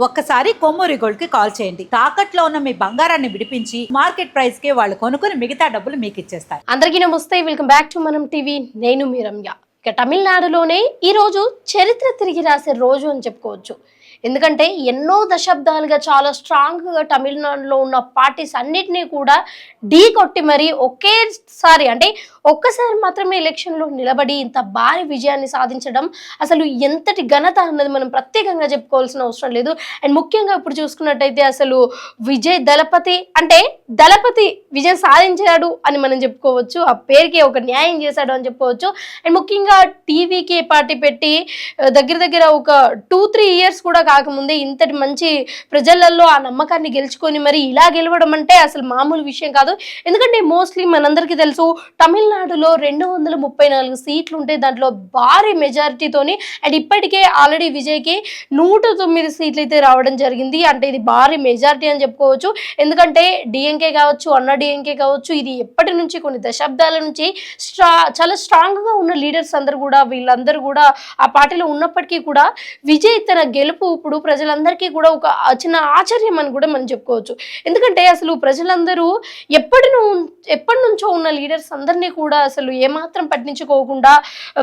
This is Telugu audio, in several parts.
ఒక్కసారి కొమ్మూరి గోల్డ్ కి కాల్ చేయండి. తాకట్లో ఉన్న మీ బంగారాన్ని విడిపించి మార్కెట్ ప్రైస్ కి వాళ్ళు కొనుక్కుని మిగతా డబ్బులు మీకు ఇచ్చేస్తారు. అందరికీ నమస్తే, వెల్కమ్ బ్యాక్ టు మనం టీవీ. నేను మీ రమ్య. ఇక తమిళనాడులోనే ఈ రోజు చరిత్ర తిరిగి రాసే రోజు అని చెప్పుకోవచ్చు. ఎందుకంటే ఎన్నో దశాబ్దాలుగా చాలా స్ట్రాంగ్గా తమిళనాడులో ఉన్న పార్టీస్ అన్నిటినీ కూడా ఢీ కొట్టి మరి ఒక్కసారి మాత్రమే ఎలక్షన్లో నిలబడి ఇంత భారీ విజయాన్ని సాధించడం అసలు ఎంతటి ఘనత అన్నది మనం ప్రత్యేకంగా చెప్పుకోవాల్సిన అవసరం లేదు. అండ్ ముఖ్యంగా ఇప్పుడు చూసుకున్నట్టయితే అసలు దళపతి విజయం సాధించాడు అని మనం చెప్పుకోవచ్చు. ఆ పేరుకి ఒక న్యాయం చేశాడు అని చెప్పుకోవచ్చు. అండ్ ముఖ్యంగా టీవీకి పార్టీ పెట్టి దగ్గర ఒక 2-3 ఇయర్స్ కూడా కాకముందే ఇంతటి మంచి ప్రజలలో ఆ నమ్మకాన్ని గెలుచుకొని మరి ఇలా గెలవడం అంటే అసలు మామూలు విషయం కాదు. ఎందుకంటే మోస్ట్లీ మనందరికీ తెలుసు తమిళనాడులో 234 సీట్లు ఉంటే దాంట్లో భారీ మెజారిటీతోని అండ్ ఇప్పటికే ఆల్రెడీ విజయ్కి 109 సీట్లు అయితే రావడం జరిగింది. అంటే ఇది భారీ మెజారిటీ అని చెప్పుకోవచ్చు. ఎందుకంటే డిఎంకే కావచ్చు, అన్నా డిఎంకే కావచ్చు, ఇది ఎప్పటి నుంచి కొన్ని దశాబ్దాల నుంచి చాలా స్ట్రాంగ్గా ఉన్న లీడర్స్ వీళ్ళందరూ కూడా ఆ పార్టీలో ఉన్నప్పటికీ కూడా విజయ్ తన గెలుపు ఇప్పుడు ప్రజలందరికీ కూడా ఒక చిన్న ఆశ్చర్యం అని కూడా మనం చెప్పుకోవచ్చు. ఎందుకంటే అసలు ప్రజలందరూ ఎప్పటి నుంచో ఉన్న లీడర్స్ అందరినీ కూడా అసలు ఏమాత్రం పట్టించుకోకుండా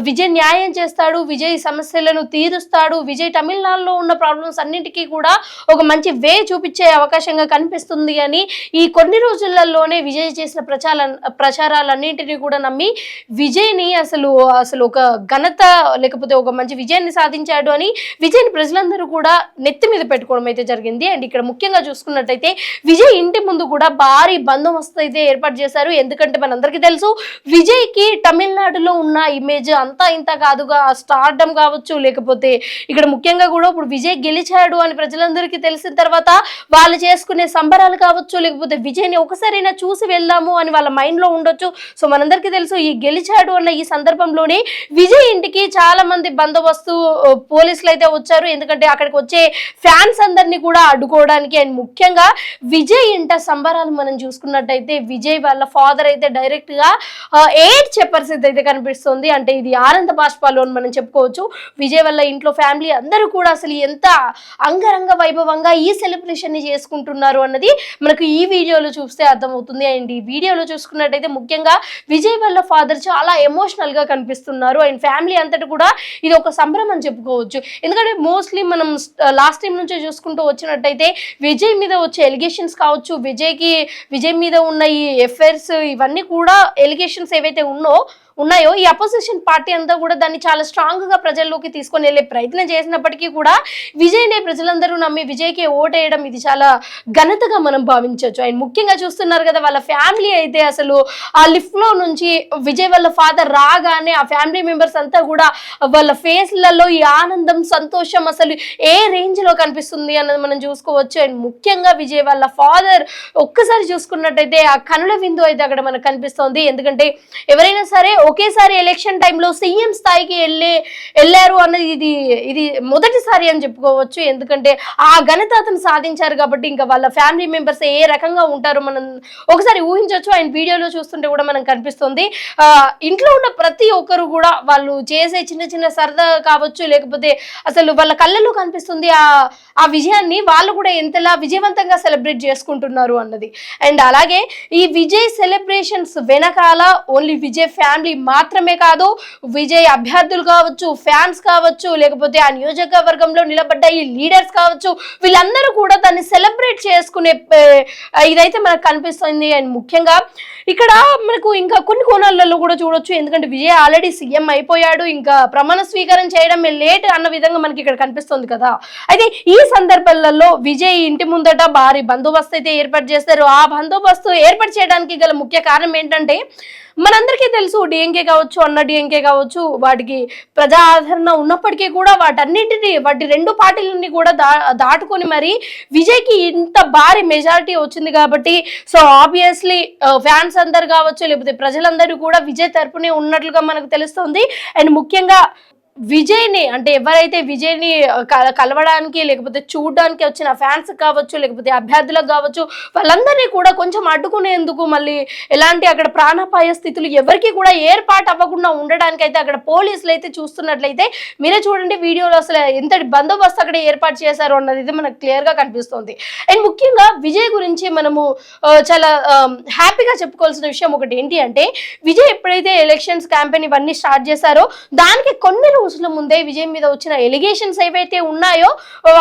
విజయ్ న్యాయం చేస్తాడు, విజయ్ సమస్యలను తీరుస్తాడు, విజయ్ తమిళనాడులో ఉన్న ప్రాబ్లమ్స్ అన్నింటికీ కూడా ఒక మంచి వే చూపించే అవకాశంగా కనిపిస్తుంది అని ఈ కొన్ని రోజులలోనే విజయ్ చేసిన ప్రచారాలన్నింటినీ కూడా నమ్మి విజయ్ని అసలు ఒక ఘనత లేకపోతే ఒక మంచి విజయాన్ని సాధించాడు అని విజయ్ని ప్రజలందరూ కూడా నెత్తి మీద పెట్టుకోవడం అయితే జరిగింది. అండ్ ఇక్కడ ముఖ్యంగా చూసుకున్నట్టయితే విజయ్ ఇంటి ముందు కూడా భారీ బందోబస్తు అయితే ఏర్పాటు చేశారు. ఎందుకంటే మనందరికీ తెలుసు విజయ్కి తమిళనాడులో ఉన్న ఇమేజ్ అంతా ఇంత కాదుగా, స్టార్డమ్ కావచ్చు, లేకపోతే ఇక్కడ ముఖ్యంగా కూడా ఇప్పుడు విజయ్ గెలిచాడు అని ప్రజలందరికీ తెలిసిన తర్వాత వాళ్ళు చేసుకునే సంబరాలు కావచ్చు, లేకపోతే విజయ్ని ఒకసారైనా చూసి వెళ్దాము అని వాళ్ళ మైండ్ లో ఉండొచ్చు. సో మనందరికీ తెలుసు ఈ గెలిచాడు అన్న ఈ సందర్భంలోనే విజయ్ ఇంటికి చాలా మంది బందోబస్తు పోలీసులు అయితే వచ్చారు. ఎందుకంటే అక్కడికి వచ్చే ఫ్యాన్స్ అందరినీ కూడా అడ్డుకోవడానికి. అండ్ ముఖ్యంగా విజయ్ ఇంట సంబరాలు మనం చూసుకున్నట్టయితే విజయ్ వాళ్ళ ఫాదర్ అయితే డైరెక్ట్ గా ఏడ్చే పరిస్థితి అయితే కనిపిస్తుంది. అంటే ఇది ఆనంద బాష్పాలు అని మనం చెప్పుకోవచ్చు. విజయ్ వాళ్ళ ఇంట్లో ఫ్యామిలీ అందరూ కూడా అసలు ఎంత అంగరంగ వైభవంగా ఈ సెలబ్రేషన్ ని చేసుకుంటున్నారు అన్నది మనకు ఈ వీడియోలో చూస్తే అర్థమవుతుంది. అండ్ ఈ వీడియోలో చూసుకున్నట్టయితే ముఖ్యంగా విజయ్ వాళ్ళ ఫాదర్ చాలా ఎమోషనల్ గా కనిపిస్తున్నారు. అండ్ ఫ్యామిలీ అంతటి కూడా ఇది ఒక సంబరం అని చెప్పుకోవచ్చు. ఎందుకంటే మోస్ట్లీ మనం లాస్ట్ టైం నుంచే చూసుకుంటూ వచ్చినట్టయితే విజయ్ మీద వచ్చే ఎలిగేషన్స్ కావచ్చు, విజయ్ మీద ఉన్న ఈ ఎఫైర్స్ ఇవన్నీ కూడా ఎలిగేషన్స్ ఏవైతే ఉన్నాయో ఈ అపోజిషన్ పార్టీ అంతా కూడా దాన్ని చాలా స్ట్రాంగ్ గా ప్రజల్లోకి తీసుకొని వెళ్ళే ప్రయత్నం చేసినప్పటికీ కూడా విజయ్నే ప్రజలందరూ నమ్మి విజయ్కి ఓటేయడం ఇది చాలా ఘనతగా మనం భావించవచ్చు. అండ్ ముఖ్యంగా చూస్తున్నారు కదా వాళ్ళ ఫ్యామిలీ అయితే అసలు ఆ లిఫ్ట్ లో నుంచి విజయ్ వాళ్ళ ఫాదర్ రాగానే ఆ ఫ్యామిలీ మెంబర్స్ అంతా కూడా వాళ్ళ ఫేస్లలో ఈ ఆనందం, సంతోషం అసలు ఏ రేంజ్ లో కనిపిస్తుంది అన్నది మనం చూసుకోవచ్చు. అండ్ ముఖ్యంగా విజయ్ వాళ్ళ ఫాదర్ ఒక్కసారి చూసుకున్నట్టయితే ఆ కనుల విందు అయితే అక్కడ మనకు కనిపిస్తోంది. ఎందుకంటే ఎవరైనా సరే ఒకేసారి ఎలక్షన్ టైంలో సీఎం స్థాయికి వెళ్ళారు అన్నది ఇది మొదటిసారి అని చెప్పుకోవచ్చు. ఎందుకంటే ఆ ఘనత అతను సాధించారు కాబట్టి ఇంకా వాళ్ళ ఫ్యామిలీ మెంబర్స్ ఏ రకంగా ఉంటారో మనం ఒకసారి ఊహించవచ్చు. ఆయన వీడియోలో చూస్తుంటే కూడా మనకు కనిపిస్తుంది. ఇంట్లో ఉన్న ప్రతి ఒక్కరు కూడా వాళ్ళు చేసే చిన్న చిన్న సరదా కావచ్చు, లేకపోతే అసలు వాళ్ళ కళ్ళలో కనిపిస్తుంది ఆ విజయాన్ని వాళ్ళు కూడా ఎంతలా విజయవంతంగా సెలబ్రేట్ చేసుకుంటున్నారు అన్నది. అండ్ అలాగే ఈ విజయ్ సెలబ్రేషన్స్ వెనకాల ఓన్లీ విజయ్ ఫ్యామిలీ మాత్రమే కాదు, విజయ్ అభ్యర్థులు కావచ్చు, ఫ్యాన్స్ కావచ్చు, లేకపోతే ఆ నియోజకవర్గంలో నిలబడ్డ ఈ లీడర్స్ కావచ్చు, వీళ్ళందరూ కూడా దాన్ని సెలబ్రేట్ చేసుకునే ఇదైతే మనకు కనిపిస్తుంది. అండ్ ముఖ్యంగా ఇక్కడ మనకు ఇంకా కొన్ని కోణాలలో కూడా చూడొచ్చు. ఎందుకంటే విజయ్ ఆల్రెడీ సీఎం అయిపోయాడు, ఇంకా ప్రమాణ స్వీకారం చేయడం లేట్ అన్న విధంగా మనకి ఇక్కడ కనిపిస్తుంది కదా. అయితే ఈ సందర్భాలలో విజయ్ ఇంటి ముందట భారీ బందోబస్తు అయితే ఏర్పాటు చేస్తారు. ఆ బందోబస్తు ఏర్పాటు చేయడానికి గల ముఖ్య కారణం ఏంటంటే మనందరికీ తెలుసు డిఎంకే కావచ్చు, అన్నా డిఎంకే కావచ్చు, వాటికి ప్రజా ఆదరణ ఉన్నప్పటికీ కూడా వాటి రెండు పార్టీలని కూడా దాటుకొని మరి విజయ్కి ఇంత భారీ మెజారిటీ వచ్చింది కాబట్టి సో ఆబ్వియస్లీ ఫ్యాన్స్ అందరు కావచ్చు, లేకపోతే ప్రజలందరూ కూడా విజయ్ తరపునే ఉన్నట్లుగా మనకు తెలుస్తుంది. అండ్ ముఖ్యంగా విజయ్ని అంటే ఎవరైతే విజయ్ని కలవడానికి లేకపోతే చూడడానికి వచ్చిన ఫ్యాన్స్ కావచ్చు, లేకపోతే అభ్యర్థులకు కావచ్చు, వాళ్ళందరినీ కూడా కొంచెం అడ్డుకునేందుకు మళ్ళీ ఎలాంటి అక్కడ ప్రాణాపాయ స్థితులు ఎవరికి కూడా ఏర్పాటు అవ్వకుండా ఉండడానికి అయితే అక్కడ పోలీసులు అయితే చూస్తున్నట్లయితే మీరే చూడండి వీడియోలో అసలు ఎంతటి బందోబస్తు అక్కడ ఏర్పాటు చేశారు అన్నది అయితే మనకు క్లియర్ గా కనిపిస్తుంది. అండ్ ముఖ్యంగా విజయ్ గురించి మనము చాలా హ్యాపీగా చెప్పుకోవాల్సిన విషయం ఒకటి ఏంటి అంటే, విజయ్ ఎప్పుడైతే ఎలక్షన్స్ క్యాంపెయిన్ ఇవన్నీ స్టార్ట్ చేశారో దానికి కొన్ని రోజుల ముందే విజయ్ మీద వచ్చిన ఎలిగేషన్స్ ఏవైతే ఉన్నాయో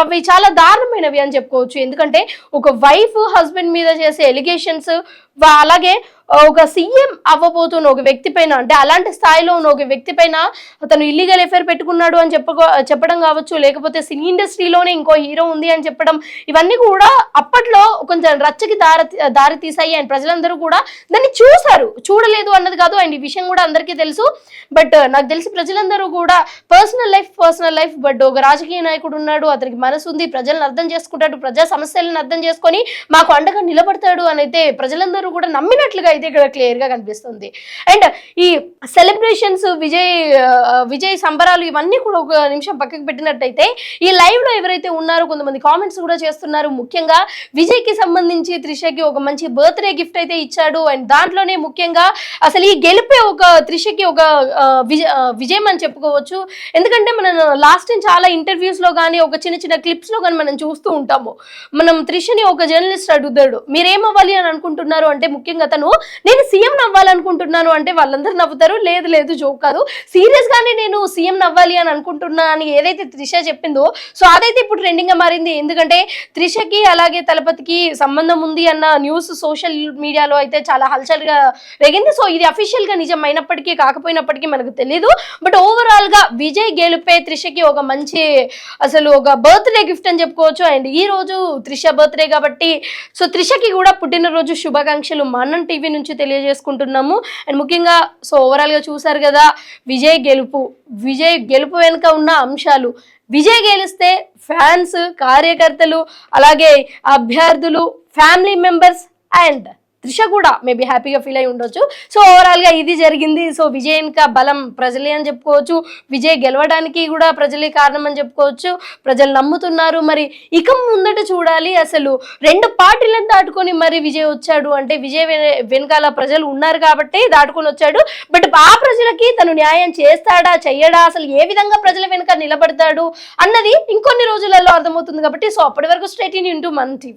అవి చాలా దారుణమైనవి అని చెప్పుకోవచ్చు. ఎందుకంటే ఒక వైఫ్ హస్బెండ్ మీద చేసే ఎలిగేషన్స్, అలాగే ఒక సీఎం అవ్వబోతున్న ఒక వ్యక్తి పైన, అంటే అలాంటి స్థాయిలో ఉన్న ఒక వ్యక్తి పైన అతను ఇల్లీగల్ ఎఫైర్ పెట్టుకున్నాడు అని చెప్పడం కావచ్చు, లేకపోతే సినీ ఇండస్ట్రీలోనే ఇంకో హీరో ఉంది అని చెప్పడం, ఇవన్నీ కూడా అప్పట్లో కొంచెం రచ్చకి దారి తీసాయి. అండ్ ప్రజలందరూ కూడా దాన్ని చూసారు, చూడలేదు అన్నది కాదు. అండ్ ఈ విషయం కూడా అందరికీ తెలుసు. బట్ నాకు తెలిసి ప్రజలందరూ కూడా పర్సనల్ లైఫ్, బట్ ఒక రాజకీయ నాయకుడు ఉన్నాడు, అతనికి మనసు ఉంది, ప్రజలను అర్థం చేసుకుంటాడు, ప్రజా సమస్యలను అర్థం చేసుకొని మాకు అండగా నిలబడతాడు అని అయితే ప్రజలందరూ కూడా నమ్మినట్లుగా అయితే ఇక్కడ క్లియర్ గా కనిపిస్తుంది. అండ్ ఈ సెలబ్రేషన్స్, విజయ్ సంబరాలు ఇవన్నీ కూడా ఒక నిమిషం పక్కకు పెట్టినట్టయితే ఈ లైవ్ లో ఎవరైతే ఉన్నారో కొంతమంది కామెంట్స్ కూడా చేస్తున్నారు. ముఖ్యంగా విజయ్ కి సంబంధించి త్రిషకి ఒక మంచి బర్త్డే గిఫ్ట్ అయితే ఇచ్చాడు. అండ్ దాంట్లోనే ముఖ్యంగా అసలు ఈ గెలిపే ఒక త్రిషకి ఒక విజయం అని చెప్పుకోవచ్చు. ఎందుకంటే మనం లాస్ట్ టైం చాలా ఇంటర్వ్యూస్ లో కానీ ఒక చిన్న క్లిప్స్ లో కానీ మనం చూస్తూ ఉంటాము. మనం త్రిషని ఒక జర్నలిస్ట్ అడుగుతాడు, మీరేమవ్వాలి అని అనుకుంటున్నారు అంటే ముఖ్యంగా తను నేను సీఎం నవ్వాలనుకుంటున్నాను అంటే వాళ్ళందరూ నవ్వుతారు, లేదు జోక్ కాదు, సీరియస్ గానే నేను సీఎం నవ్వాలి అని అనుకుంటున్నా అని ఏదైతే త్రిష చెప్పిందో సో అదైతే ఇప్పుడు ట్రెండింగ్ గా మారింది. ఎందుకంటే త్రిషకి అలాగే తలపతికి సంబంధం ఉంది అన్న న్యూస్ సోషల్ మీడియాలో అయితే చాలా హల్చల్ గా రేగింది. సో ఇది అఫీషియల్ గా నిజం అయినప్పటికీ కాకపోయినప్పటికీ మనకు తెలియదు. బట్ ఓవరాల్ గా విజయ్ గెలుపే త్రిషకి ఒక మంచి అసలు ఒక బర్త్డే గిఫ్ట్ అని చెప్పుకోవచ్చు. అండ్ ఈ రోజు త్రిష బర్త్డే కాబట్టి సో త్రిషకి కూడా పుట్టినరోజు శుభాకాంక్షలు మనం టీవీ నుంచి తెలియజేసుకుంటున్నాము. అండ్ ముఖ్యంగా సో ఓవరాల్ గా చూసారు కదా విజయ్ గెలుపు వెనుక ఉన్న అంశాలు. విజయ్ గెలిస్తే ఫ్యాన్స్, కార్యకర్తలు, అలాగే అభ్యర్థులు, ఫ్యామిలీ మెంబర్స్ అండ్ త్రిష కూడా మేబీ హ్యాపీగా ఫీల్ అయి ఉండొచ్చు. సో ఓవరాల్ గా ఇది జరిగింది. సో విజయ్ ఇంకా బలం ప్రజలే అని చెప్పుకోవచ్చు. విజయ్ గెలవడానికి కూడా ప్రజలే కారణం అని చెప్పుకోవచ్చు. ప్రజలు నమ్ముతున్నారు. మరి ఇక ముందట చూడాలి అసలు రెండు పార్టీలను దాటుకొని మరి విజయ్ వచ్చాడు అంటే విజయ్ వెనకాల ప్రజలు ఉన్నారు కాబట్టి దాటుకొని వచ్చాడు. బట్ ఆ ప్రజలకి తను న్యాయం చేస్తాడా చెయ్యడా, అసలు ఏ విధంగా ప్రజల వెనుక నిలబడతాడు అన్నది ఇంకొన్ని రోజులలో అర్థమవుతుంది. కాబట్టి సో అప్పటి వరకు స్ట్రైట్ ఇన్ టు మన టీవీ.